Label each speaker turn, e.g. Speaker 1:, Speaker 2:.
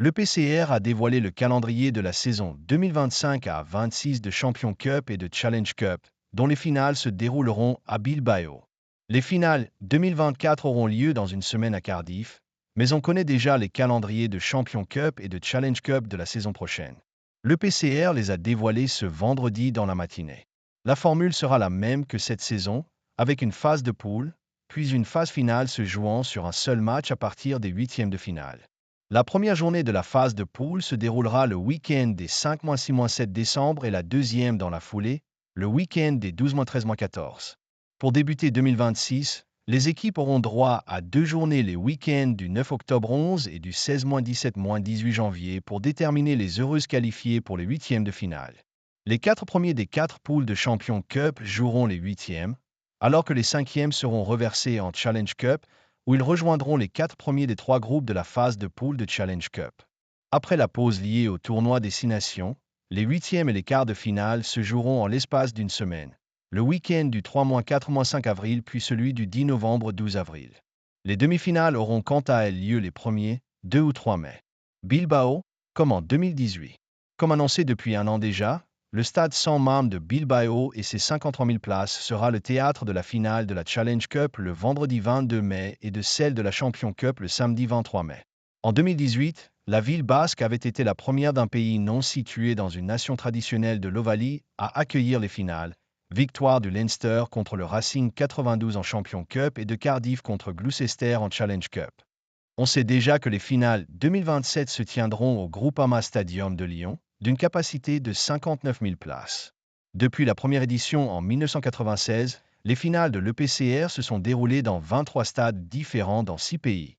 Speaker 1: Le PCR a dévoilé le calendrier de la saison 2025 à 26 de Champions Cup et de Challenge Cup, dont les finales se dérouleront à Bilbao. Les finales 2024 auront lieu dans une semaine à Cardiff, mais on connaît déjà les calendriers de Champions Cup et de Challenge Cup de la saison prochaine. Le PCR les a dévoilés ce vendredi dans la matinée. La formule sera la même que cette saison, avec une phase de poule, puis une phase finale se jouant sur un seul match à partir des huitièmes de finale. La première journée de la phase de poule se déroulera le week-end des 5-6-7 décembre et la deuxième dans la foulée, le week-end des 12-13-14. Pour débuter 2026, les équipes auront droit à 2 journées les week-ends du 9 octobre 11 et du 16-17-18 janvier pour déterminer les heureuses qualifiées pour les huitièmes de finale. Les 4 premiers des 4 poules de Champions Cup joueront les huitièmes, alors que les cinquièmes seront reversés en Challenge Cup, où ils rejoindront les 4 premiers des 3 groupes de la phase de poule de Challenge Cup. Après la pause liée au tournoi des 6 nations, les huitièmes et les quarts de finale se joueront en l'espace d'une semaine, le week-end du 3-4-5 avril puis celui du 10 novembre-12 avril. Les demi-finales auront quant à elles lieu les 1er, 2 ou 3 mai. Bilbao, comme en 2018. Comme annoncé depuis un an déjà, le stade sans membres de Bilbao et ses 53 000 places sera le théâtre de la finale de la Challenge Cup le vendredi 22 mai et de celle de la Champions Cup le samedi 23 mai. En 2018, la ville basque avait été la première d'un pays non situé dans une nation traditionnelle de l'Ovalie à accueillir les finales, victoire du Leinster contre le Racing 92 en Champions Cup et de Cardiff contre Gloucester en Challenge Cup. On sait déjà que les finales 2027 se tiendront au Groupama Stadium de Lyon, d'une capacité de 59 000 places. Depuis la première édition en 1996, les finales de l'EPCR se sont déroulées dans 23 stades différents dans 6 pays.